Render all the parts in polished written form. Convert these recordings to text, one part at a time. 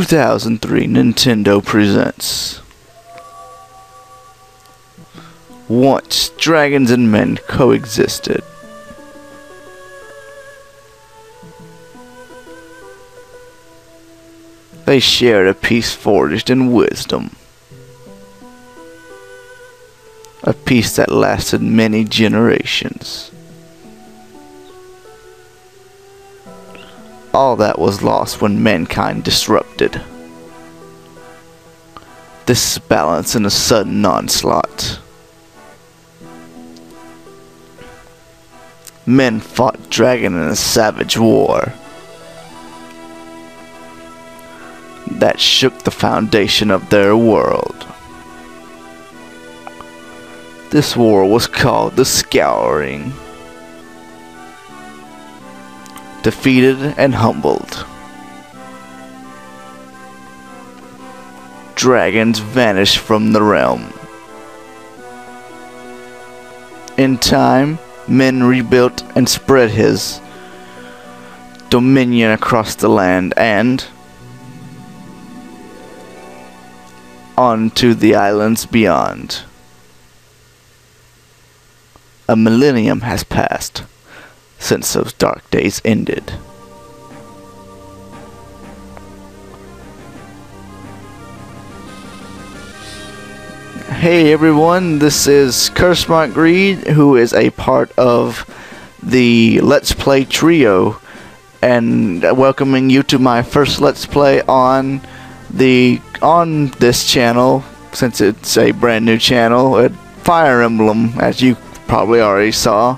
2003 Nintendo presents. Once dragons and men coexisted. They shared a peace forged in wisdom. A peace that lasted many generations. All that was lost when mankind disrupted this balance in a sudden onslaught. Men fought dragon in a savage war that shook the foundation of their world. This war was called the Scouring. Defeated and humbled, dragons vanished from the realm. In time, men rebuilt and spread his dominion across the land and on to the islands beyond. A millennium has passed since those dark days ended. Hey everyone, this is Reid, who is a part of the Let's Play trio, and welcoming you to my first Let's Play on this channel, since it's a brand new channel, at Fire Emblem, as you probably already saw.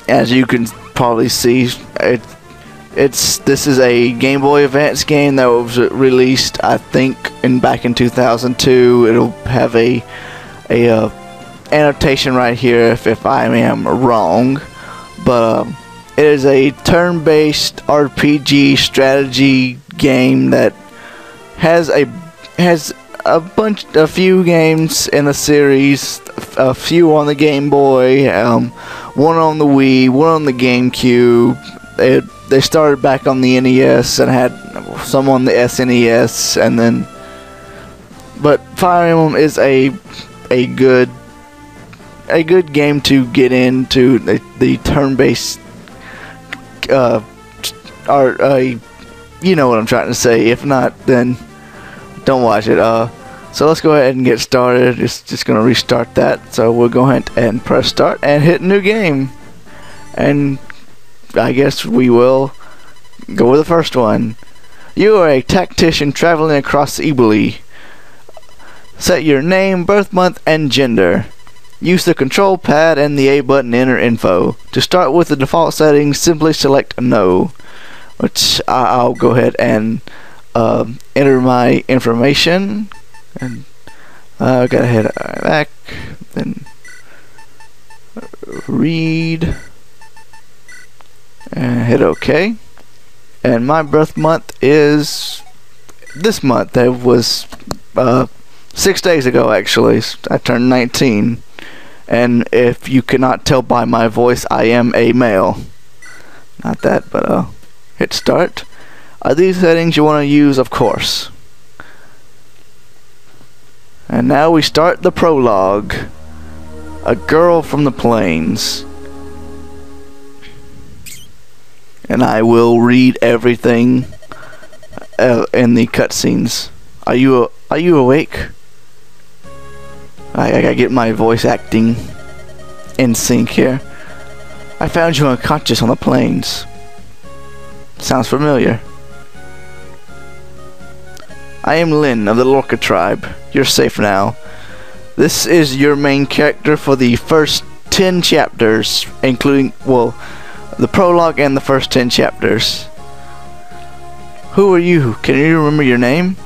As you can probably see, this is a Game Boy Advance game that was released, I think, back in 2002. It'll have a annotation right here if I am wrong, but it is a turn-based RPG strategy game that has a few games in the series, a few on the Game Boy, one on the Wii, one on the GameCube. They started back on the NES and had some on the SNES, and then. But Fire Emblem is a good game to get into the turn-based you know what I'm trying to say. If not, then don't watch it. So let's go ahead and get started. It's just gonna restart that. So we'll go ahead and press start and hit new game. And I guess we will go with the first one. You are a tactician traveling across Emblem. Set your name, birth month, and gender. Use the control pad and the A button to enter info. To start with the default settings, simply select no, which I'll go ahead and enter my information. And gotta head back, then read, and hit OK. And my birth month is this month. That was 6 days ago, actually. I turned 19, and if you cannot tell by my voice, I am a male. Not that, but hit start. Are these settings you want to use? Of course. And now we start the prologue. A girl from the plains. And I will read everything in the cutscenes. Are you awake? I gotta get my voice acting in sync here. I found you unconscious on the plains. Sounds familiar. I am Lynn of the Lorca tribe. You're safe now. This is your main character for the first 10 chapters, including, well, the prologue and the first 10 chapters. Who are you? Can you remember your name?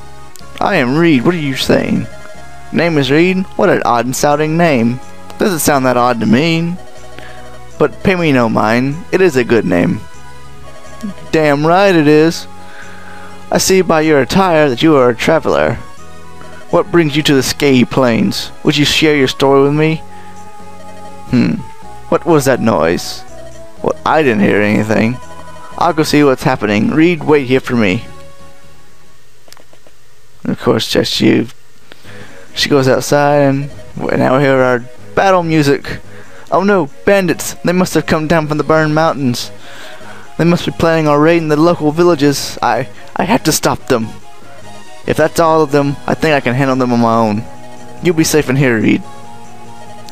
I am Reid. What are you saying? Name is Reid? What an odd sounding name. Doesn't sound that odd to me. But pay me no mind. It is a good name. Damn right it is. I see by your attire that you are a traveler. What brings you to the Sky Plains? Would you share your story with me? What was that noise? Well, I didn't hear anything. I'll go see what's happening. Reid, wait here for me. course, just she goes outside, and now we hear our battle music. Oh no, bandits! They must have come down from the burned mountains. They must be planning on raiding the local villages. I have to stop them. If that's all of them, I think I can handle them on my own. You'll be safe in here, Reid.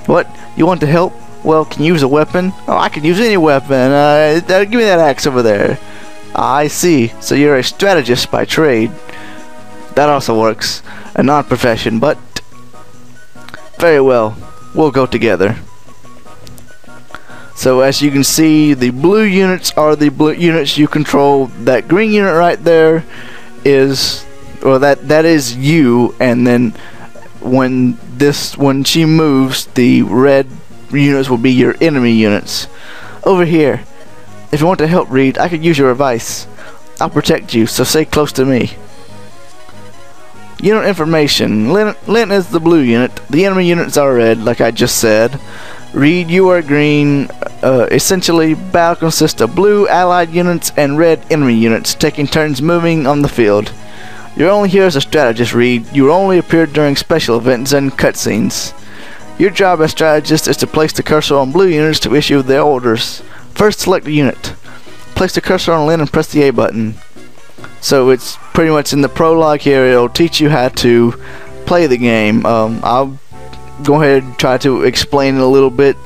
What? You want to help? Well, can you use a weapon? Oh, I can use any weapon. Give me that axe over there. I see. So you're a strategist by trade. That also works. A non-profession, but very well. We'll go together. So as you can see, the blue units are the blue units you control. That green unit right there is, well, that is you, and then when she moves, the red units will be your enemy units. Over here. If you want to help, Reid, I could use your advice. I'll protect you, so stay close to me. Unit information. Lynn is the blue unit. The enemy units are red, like I just said. Reid, you are green. Essentially, battle consists of blue allied units and red enemy units, taking turns moving on the field. You're only here as a strategist, Reid. You only appear during special events and cutscenes. Your job as strategist is to place the cursor on blue units to issue their orders. First, select a unit. Place the cursor on Lynn and press the A button. So it's pretty much in the prologue here. It'll teach you how to play the game. I'll go ahead and try to explain it a little bit,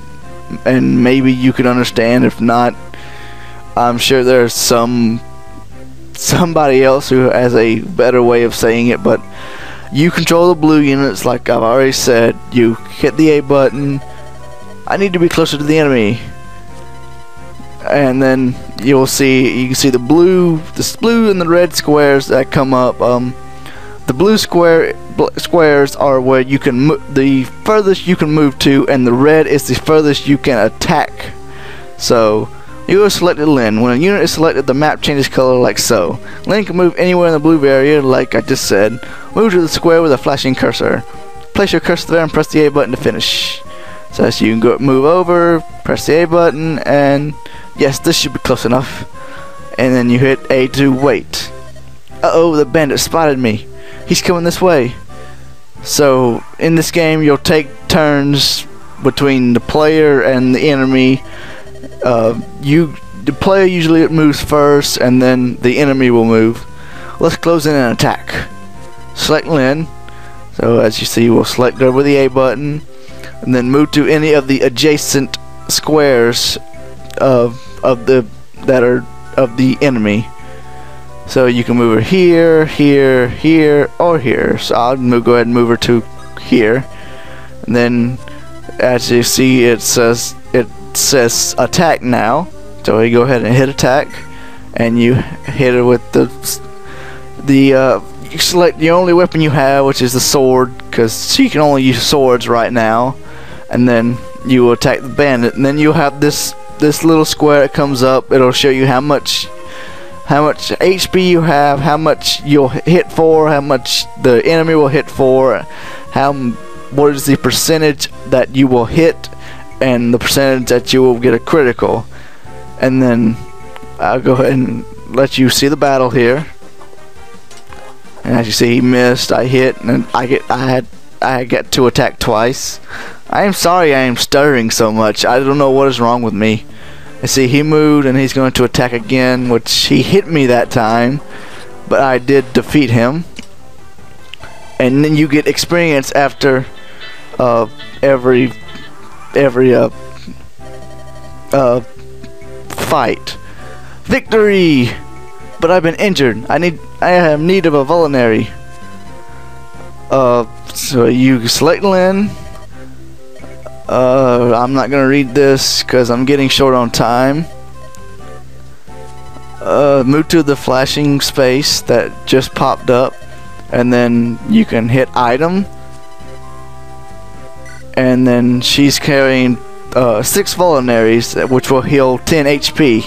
and maybe you can understand. If not, I'm sure there's somebody else who has a better way of saying it. But you control the blue units, like I've already said. You hit the A button. I need to be closer to the enemy, and then you can see the blue and the red squares that come up. The blue squares are where you can the furthest you can move to, and the red is the furthest you can attack. So you have selected Lynn. When a unit is selected, the map changes color like so. Lynn can move anywhere in the blue area, like I just said. Move to the square with a flashing cursor. Place your cursor there and press the A button to finish. So you can move over, press the A button, and yes, this should be close enough. And then you hit A to wait. Uh-oh, the bandit spotted me. He's coming this way. So in this game, you'll take turns between the player and the enemy. The player usually moves first, and then the enemy will move. Let's close in and attack. Select Lynn. So as you see, we'll select over the A button, and then move to any of the adjacent squares of the enemy. So you can move her here, here, here, or here. So I'll go ahead and move her to here. And then, as you see, it says attack now. So you go ahead and hit attack, and you hit it with you select the only weapon you have, which is the sword, because she can only use swords right now. And then you will attack the bandit, and then you'll have this little square that comes up. It'll show you how much HP you have, how much you'll hit for, how much the enemy will hit for, what is the percentage that you will hit, and the percentage that you will get a critical. And then I'll go ahead and let you see the battle here. And as you see, he missed, I hit, and I get to attack twice. I am sorry I am stuttering so much. I don't know what is wrong with me. I see he moved, and he's going to attack again, which he hit me that time, but I did defeat him. And then you get experience after every fight. Victory! But I've been injured. I have need of a vulnerary. So you select Lynn. I'm not gonna read this because I'm getting short on time. Move to the flashing space that just popped up, and then you can hit item, and then she's carrying 6 vulneraries, which will heal 10 HP.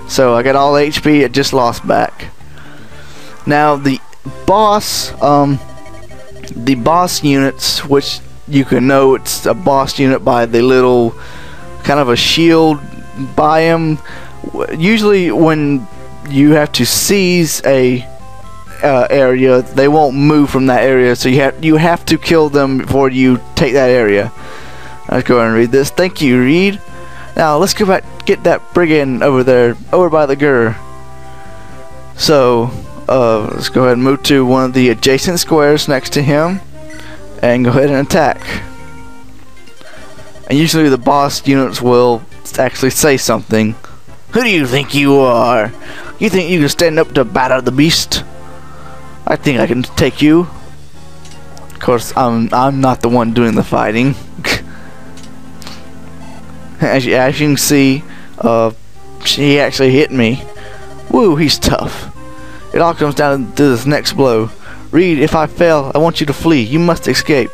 So I got all HP, it just lost back. Now the boss units, which you can know it's a boss unit by the little kind of a shield by him. Usually when you have to seize a area, they won't move from that area. So you have to kill them before you take that area. Let's go ahead and read this. Thank you, Reid. Now let's go back, get that brigand over there, over by the Gur. So let's go ahead and move to one of the adjacent squares next to him, and go ahead and attack. And usually the boss units will actually say something. Who do you think you are? You think you can stand up to Battle the Beast? I think I can take you. Of course, I'm not the one doing the fighting. As you can see, she actually hit me. Woo, he's tough. It all comes down to this next blow. Reid, if I fail, I want you to flee. You must escape.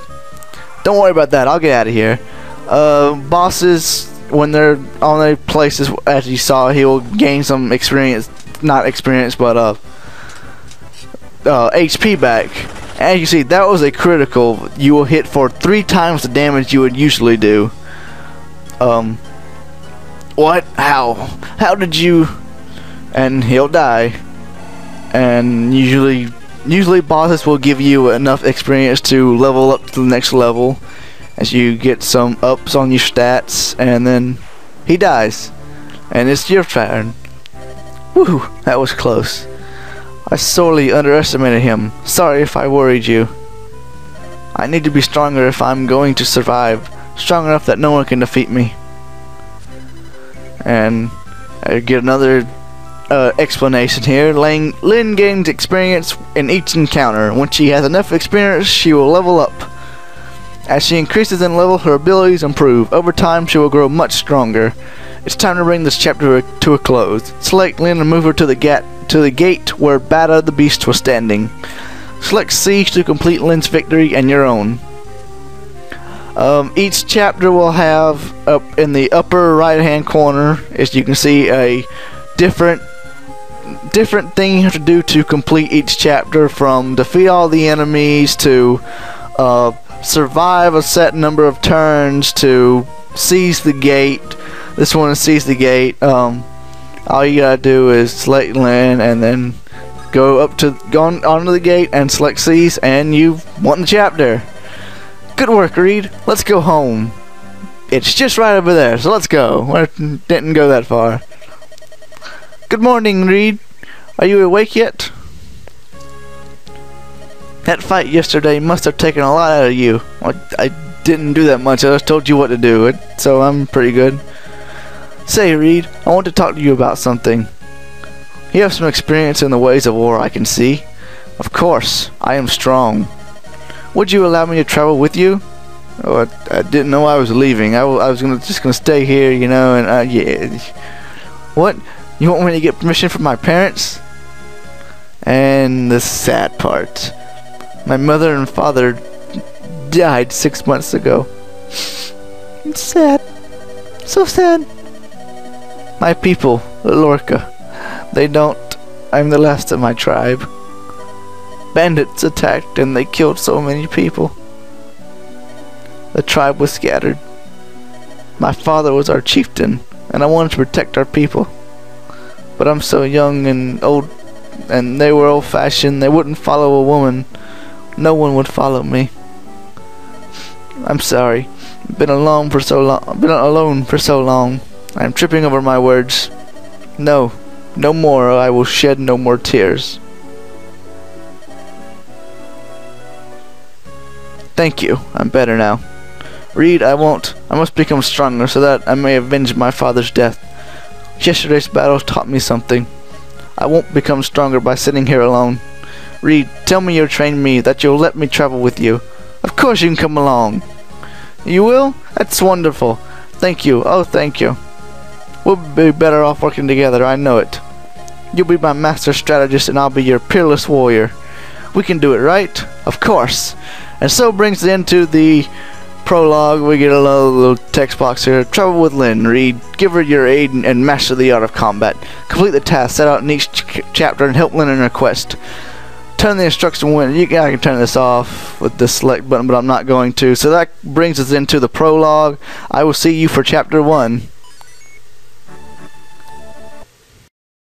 Don't worry about that. I'll get out of here. Bosses, when they're on their places, as you saw, he will gain some experience. Not experience, but HP back. As you see, that was a critical. You will hit for 3 times the damage you would usually do. What? How did you? And he'll die. And usually bosses will give you enough experience to level up to the next level, as you get some ups on your stats, and then he dies, and it's your turn. Woo, that was close. I sorely underestimated him. Sorry if I worried you. I need to be stronger if I'm going to survive. Strong enough that no one can defeat me. And I get another explanation here. Lynn gains experience in each encounter. When she has enough experience, she will level up. As she increases in level, her abilities improve. Over time, she will grow much stronger. It's time to bring this chapter to a close. Select Lynn and move her to the gate where Battle the Beast was standing. Select C to complete Lynn's victory and your own. Each chapter will have, up in the upper right hand corner, as you can see, a different thing you have to do to complete each chapter, from defeat all the enemies to survive a set number of turns to seize the gate. This one is seize the gate. All you gotta do is select Lynn and then go onto the gate and select seize, and you've won the chapter. Good work, Reid. Let's go home. It's just right over there, so let's go. We didn't go that far. Good morning, Reid. Are you awake yet? That fight yesterday must have taken a lot out of you. I didn't do that much. I just told you what to do, so I'm pretty good. Say, Reid, I want to talk to you about something. You have some experience in the ways of war, I can see. Of course, I am strong. Would you allow me to travel with you? Oh, I didn't know I was leaving. I was just gonna stay here, you know, and yeah. What? You want me to get permission from my parents? And the sad part. My mother and father died 6 months ago. It's sad. So sad. My people, Lorca. They don't. I'm the last of my tribe. Bandits attacked and they killed so many people. The tribe was scattered. My father was our chieftain, and I wanted to protect our people. But I'm so young and old, and they were old-fashioned. They wouldn't follow a woman. No one would follow me. I'm sorry. Been alone for so long. I'm tripping over my words. No more, or I will shed no more tears. Thank you. I'm better now. Reid, I must become stronger so that I may avenge my father's death. Yesterday's battle taught me something. I won't become stronger by sitting here alone. Reid, tell me you'll train me, that you'll let me travel with you. Of course you can come along. You will? That's wonderful. Thank you. Oh, thank you. We'll be better off working together, I know it. You'll be my master strategist and I'll be your peerless warrior. We can do it, right? Of course. And so brings it into the prologue. We get a little text box here. Travel with Lynn, Reid. Give her your aid and master the art of combat. Complete the tasks set out in each chapter and help Lynn in her quest. Turn the instruction window. I can turn this off with the select button, but I'm not going to. So that brings us into the prologue. I will see you for chapter 1.